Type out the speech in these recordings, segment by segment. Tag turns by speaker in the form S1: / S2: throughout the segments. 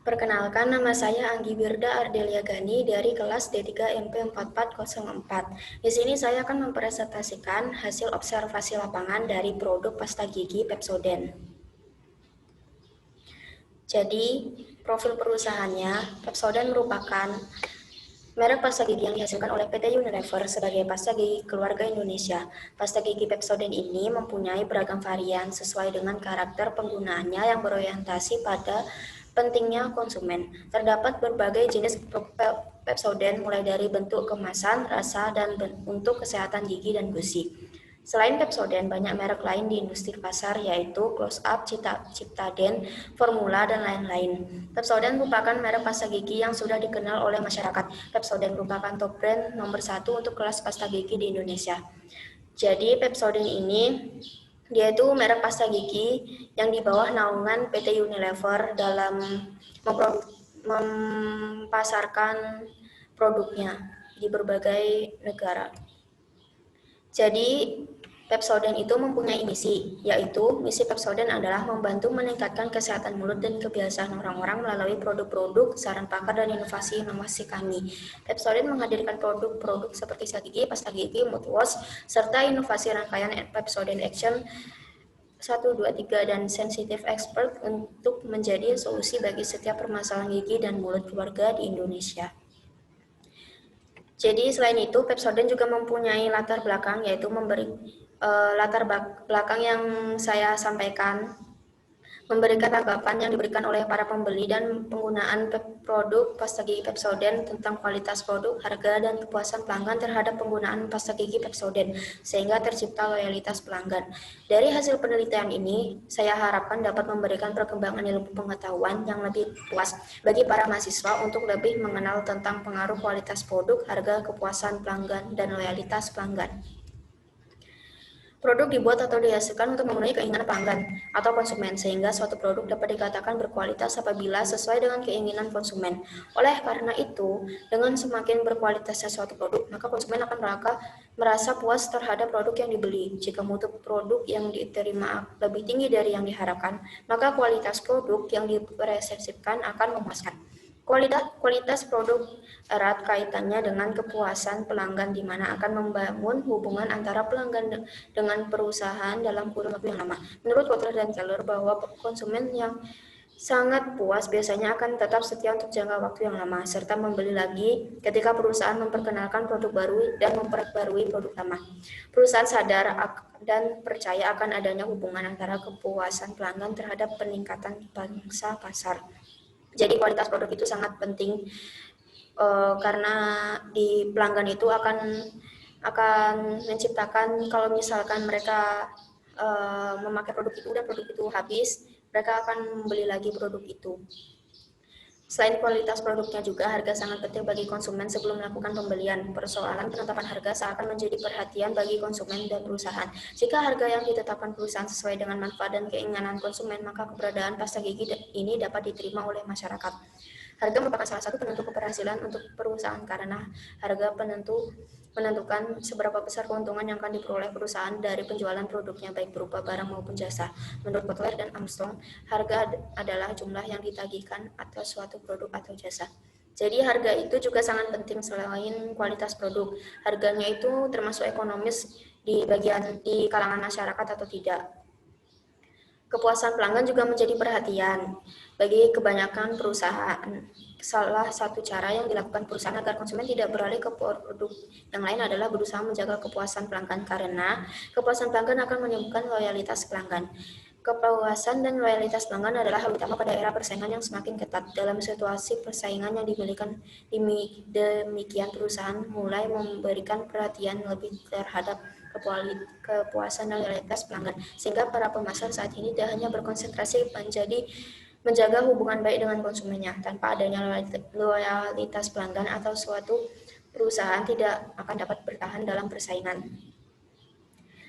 S1: Perkenalkan, nama saya Anggi Birda Ardelia Gani dari kelas D3 MP4404. Di sini saya akan mempresentasikan hasil observasi lapangan dari produk pasta gigi Pepsodent. Jadi, profil perusahaannya, Pepsodent merupakan merek pasta gigi yang dihasilkan oleh PT Unilever sebagai pasta gigi keluarga Indonesia. Pasta gigi Pepsodent ini mempunyai beragam varian sesuai dengan karakter penggunaannya yang berorientasi pada pentingnya konsumen. Terdapat berbagai jenis Pepsodent mulai dari bentuk kemasan, rasa, dan untuk kesehatan gigi dan gusi. Selain Pepsodent, banyak merek lain di industri pasar yaitu Close Up, Ciptadent, Formula, dan lain-lain. Pepsodent merupakan merek pasta gigi yang sudah dikenal oleh masyarakat. Pepsodent merupakan top brand nomor 1 untuk kelas pasta gigi di Indonesia. Jadi Pepsodent ini dia itu merek pasta gigi yang di bawah naungan PT Unilever dalam mempasarkan produknya di berbagai negara. Jadi Pepsodent itu mempunyai misi, yaitu misi Pepsodent adalah membantu meningkatkan kesehatan mulut dan kebiasaan orang-orang melalui produk-produk, saran pakar, dan inovasi-inovasi kami. Pepsodent menghadirkan produk-produk seperti sikat gigi, pasta gigi, mouthwash, serta inovasi rangkaian Pepsodent Action 1, 2, 3, dan Sensitive Expert untuk menjadi solusi bagi setiap permasalahan gigi dan mulut keluarga di Indonesia. Jadi selain itu, Pepsodent juga mempunyai latar belakang, yaitu latar belakang yang saya sampaikan, memberikan tanggapan yang diberikan oleh para pembeli dan penggunaan produk pasta gigi Pepsodent tentang kualitas produk, harga, dan kepuasan pelanggan terhadap penggunaan pasta gigi Pepsodent, sehingga tercipta loyalitas pelanggan. Dari hasil penelitian ini, saya harapkan dapat memberikan perkembangan ilmu pengetahuan yang lebih puas bagi para mahasiswa untuk lebih mengenal tentang pengaruh kualitas produk, harga, kepuasan pelanggan, dan loyalitas pelanggan. Produk dibuat atau dihasilkan untuk memenuhi keinginan pelanggan atau konsumen, sehingga suatu produk dapat dikatakan berkualitas apabila sesuai dengan keinginan konsumen. Oleh karena itu, dengan semakin berkualitasnya suatu produk, maka konsumen akan merasa puas terhadap produk yang dibeli. Jika mutu produk yang diterima lebih tinggi dari yang diharapkan, maka kualitas produk yang dipresentasikan akan memuaskan. Kualitas produk erat kaitannya dengan kepuasan pelanggan, di mana akan membangun hubungan antara pelanggan dengan perusahaan dalam kurun waktu yang lama. Menurut Kotler dan Keller, bahwa konsumen yang sangat puas biasanya akan tetap setia untuk jangka waktu yang lama, serta membeli lagi ketika perusahaan memperkenalkan produk baru dan memperbarui produk lama. Perusahaan sadar dan percaya akan adanya hubungan antara kepuasan pelanggan terhadap peningkatan pangsa pasar. Jadi kualitas produk itu sangat penting karena di pelanggan itu akan menciptakan, kalau misalkan mereka memakai produk itu dan produk itu habis, mereka akan membeli lagi produk itu. Selain kualitas produknya juga, harga sangat penting bagi konsumen sebelum melakukan pembelian. Persoalan penetapan harga seakan menjadi perhatian bagi konsumen dan perusahaan. Jika harga yang ditetapkan perusahaan sesuai dengan manfaat dan keinginan konsumen, maka keberadaan pasta gigi ini dapat diterima oleh masyarakat. Harga merupakan salah satu penentu keberhasilan untuk perusahaan, karena harga menentukan seberapa besar keuntungan yang akan diperoleh perusahaan dari penjualan produknya, baik berupa barang maupun jasa. Menurut Kotler dan Armstrong, harga adalah jumlah yang ditagihkan atas suatu produk atau jasa. Jadi harga itu juga sangat penting selain kualitas produk. Harganya itu termasuk ekonomis di kalangan masyarakat atau tidak. Kepuasan pelanggan juga menjadi perhatian bagi kebanyakan perusahaan. Salah satu cara yang dilakukan perusahaan agar konsumen tidak beralih ke produk yang lain adalah berusaha menjaga kepuasan pelanggan, karena kepuasan pelanggan akan menyebabkan loyalitas pelanggan. Kepuasan dan loyalitas pelanggan adalah hal utama pada era persaingan yang semakin ketat. Dalam situasi persaingan yang demikian, perusahaan mulai memberikan perhatian lebih terhadap kepuasan dan loyalitas pelanggan, sehingga para pemasar saat ini tidak hanya berkonsentrasi menjaga hubungan baik dengan konsumennya. Tanpa adanya loyalitas pelanggan, atau suatu perusahaan tidak akan dapat bertahan dalam persaingan.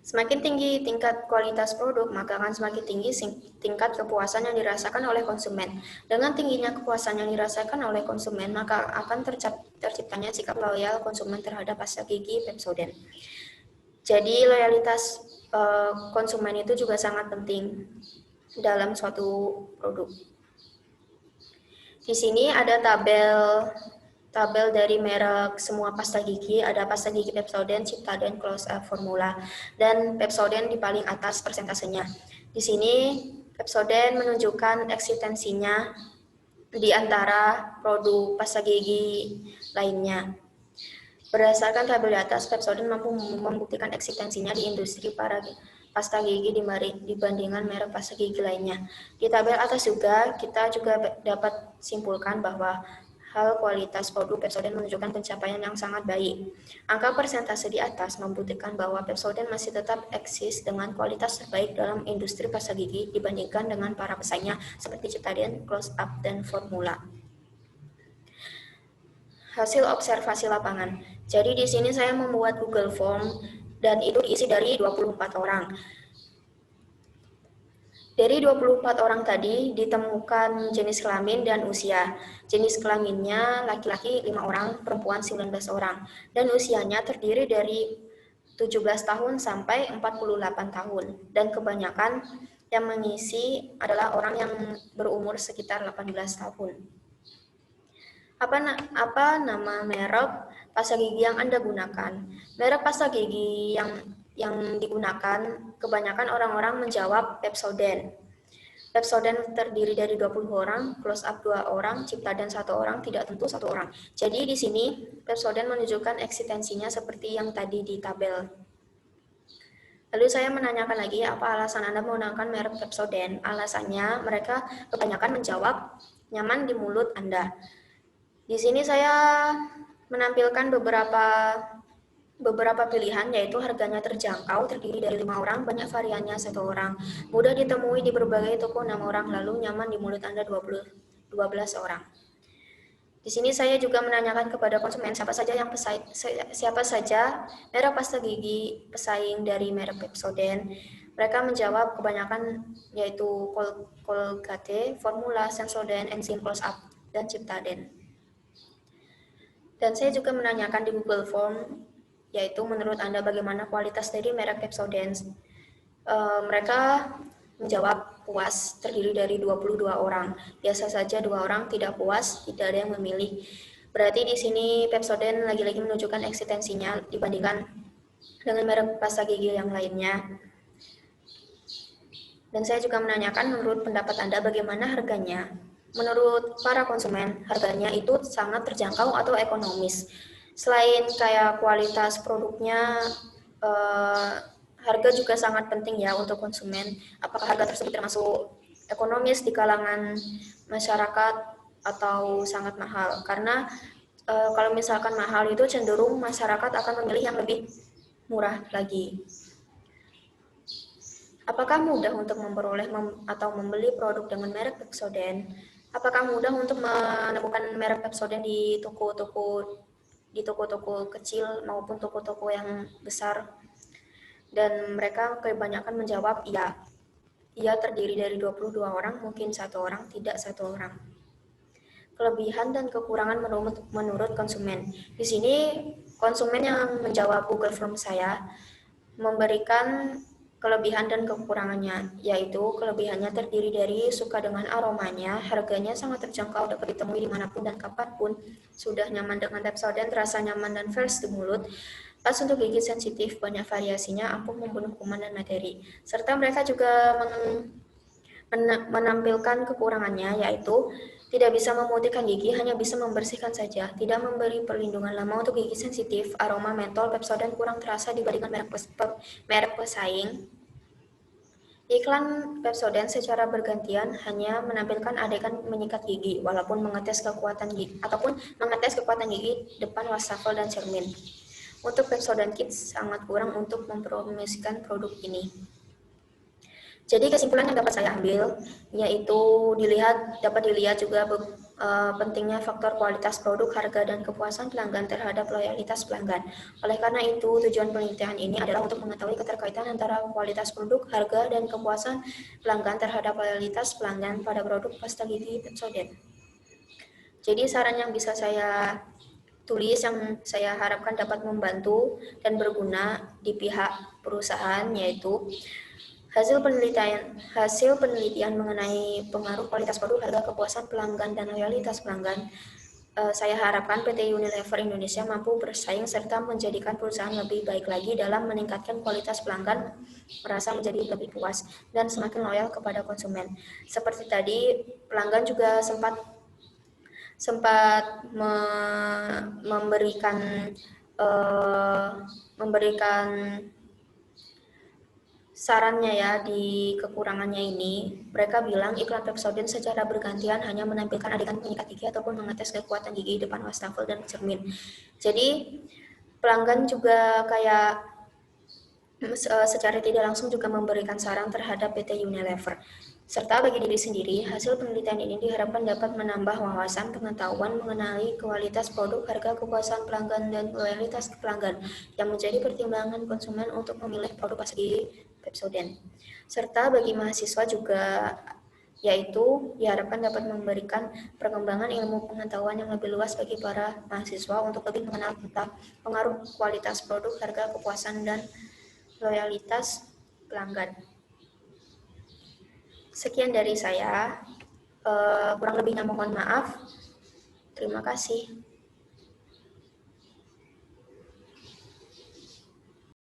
S1: Semakin tinggi tingkat kualitas produk, maka akan semakin tinggi tingkat kepuasan yang dirasakan oleh konsumen. Dengan tingginya kepuasan yang dirasakan oleh konsumen, maka akan terciptanya sikap loyal konsumen terhadap pasta gigi Pepsodent. Jadi loyalitas konsumen itu juga sangat penting dalam suatu produk. Di sini ada tabel dari merek semua pasta gigi, ada pasta gigi Pepsodent, Ciptaden, Close Up, Formula, dan Pepsodent di paling atas persentasenya. Di sini Pepsodent menunjukkan eksistensinya di antara produk pasta gigi lainnya. Berdasarkan tabel di atas, Pepsodent mampu membuktikan eksistensinya di industri para pasta gigi dibandingkan merek pasta gigi lainnya. Di tabel atas juga, kita juga dapat simpulkan bahwa hal kualitas produk Pepsodent menunjukkan pencapaian yang sangat baik. Angka persentase di atas membuktikan bahwa Pepsodent masih tetap eksis dengan kualitas terbaik dalam industri pasta gigi dibandingkan dengan para pesaingnya seperti Ciptaden, Close Up, dan Formula. Hasil observasi lapangan. Jadi di sini saya membuat Google Form dan itu diisi dari 24 orang. Dari 24 orang tadi ditemukan jenis kelamin dan usia. Jenis kelaminnya laki-laki 5 orang, perempuan 19 orang. Dan usianya terdiri dari 17 tahun sampai 48 tahun. Dan kebanyakan yang mengisi adalah orang yang berumur sekitar 18 tahun. Apa nama merek pasta gigi yang Anda gunakan? Merek pasta gigi yang digunakan kebanyakan orang-orang menjawab Pepsodent. Pepsodent terdiri dari 20 orang, Close Up 2 orang, Ciptaden 1 orang, tidak tentu 1 orang. Jadi di sini Pepsodent menunjukkan eksistensinya seperti yang tadi di tabel. Lalu saya menanyakan lagi, apa alasan Anda menggunakan merek Pepsodent? Alasannya mereka kebanyakan menjawab nyaman di mulut Anda. Di sini saya menampilkan beberapa pilihan, yaitu harganya terjangkau, terdiri dari 5 orang, banyak variannya 1 orang, mudah ditemui di berbagai toko 6 orang, lalu nyaman di mulut Anda 12 orang. Di sini saya juga menanyakan kepada konsumen siapa saja merek pasta gigi pesaing dari merek Pepsodent. Mereka menjawab kebanyakan yaitu Colgate, Formula, Sensodyne, Enzim, Close Up, dan Ciptaden. Dan saya juga menanyakan di Google Form, yaitu menurut Anda bagaimana kualitas dari merek Pepsodent. Mereka menjawab puas, terdiri dari 22 orang. Biasa saja 2 orang, tidak puas, tidak ada yang memilih. Berarti di sini Pepsodent lagi-lagi menunjukkan eksistensinya dibandingkan dengan merek pasta gigi yang lainnya. Dan saya juga menanyakan menurut pendapat Anda bagaimana harganya. Menurut para konsumen, harganya itu sangat terjangkau atau ekonomis. Selain kayak kualitas produknya, harga juga sangat penting ya untuk konsumen. Apakah harga tersebut termasuk ekonomis di kalangan masyarakat atau sangat mahal? Karena kalau misalkan mahal itu cenderung masyarakat akan memilih yang lebih murah lagi. Apakah mudah untuk memperoleh atau membeli produk dengan merek Pepsodent? Apakah mudah untuk menemukan merek Pepsodent di toko-toko kecil maupun toko-toko yang besar? Dan mereka kebanyakan menjawab iya. Ia terdiri dari 22 orang, mungkin 1 orang, tidak 1 orang. Kelebihan dan kekurangan menurut konsumen. Di sini konsumen yang menjawab Google Form saya memberikan kelebihan dan kekurangannya, yaitu kelebihannya terdiri dari suka dengan aromanya, harganya sangat terjangkau, dapat ditemui dimanapun dan kapanpun, sudah nyaman dengan Pepsodent, rasa nyaman dan fresh di mulut, pas untuk gigi sensitif, banyak variasinya, ampuh membunuh kuman dan bakteri. Serta mereka juga menampilkan kekurangannya, yaitu tidak bisa memutihkan gigi, hanya bisa membersihkan saja, tidak memberi perlindungan lama untuk gigi sensitif, aroma mentol Pepsodent kurang terasa dibandingkan merek pesaing. Iklan Pepsodent secara bergantian hanya menampilkan adegan menyikat gigi, walaupun mengetes kekuatan gigi depan wastafel dan cermin. Untuk Pepsodent Kids sangat kurang untuk mempromosikan produk ini. Jadi kesimpulan yang dapat saya ambil yaitu dapat dilihat juga pentingnya faktor kualitas produk, harga, dan kepuasan pelanggan terhadap loyalitas pelanggan. Oleh karena itu, tujuan penelitian ini adalah untuk mengetahui keterkaitan antara kualitas produk, harga, dan kepuasan pelanggan terhadap loyalitas pelanggan pada produk pasta gigi Pepsodent. Jadi saran yang bisa saya tulis yang saya harapkan dapat membantu dan berguna di pihak perusahaan yaitu Hasil penelitian mengenai pengaruh kualitas produk, harga, kepuasan pelanggan, dan loyalitas pelanggan. Saya harapkan PT Unilever Indonesia mampu bersaing serta menjadikan perusahaan lebih baik lagi dalam meningkatkan kualitas pelanggan, merasa menjadi lebih puas dan semakin loyal kepada konsumen. Seperti tadi, pelanggan juga sempat memberikan memberikan sarannya ya di kekurangannya ini. Mereka bilang iklan Pepsodent secara bergantian hanya menampilkan adegan menyikat gigi ataupun mengetes kekuatan gigi depan wastafel dan cermin. Jadi pelanggan juga kayak secara tidak langsung juga memberikan saran terhadap PT Unilever. Serta bagi diri sendiri, hasil penelitian ini diharapkan dapat menambah wawasan pengetahuan mengenai kualitas produk, harga, kepuasan pelanggan, dan loyalitas pelanggan yang menjadi pertimbangan konsumen untuk memilih produk pasta gigi Pepsodent. Serta bagi mahasiswa juga yaitu diharapkan dapat memberikan perkembangan ilmu pengetahuan yang lebih luas bagi para mahasiswa untuk lebih mengenal tentang pengaruh kualitas produk, harga, kepuasan, dan loyalitas pelanggan. Sekian dari saya, kurang lebihnya mohon maaf. Terima kasih.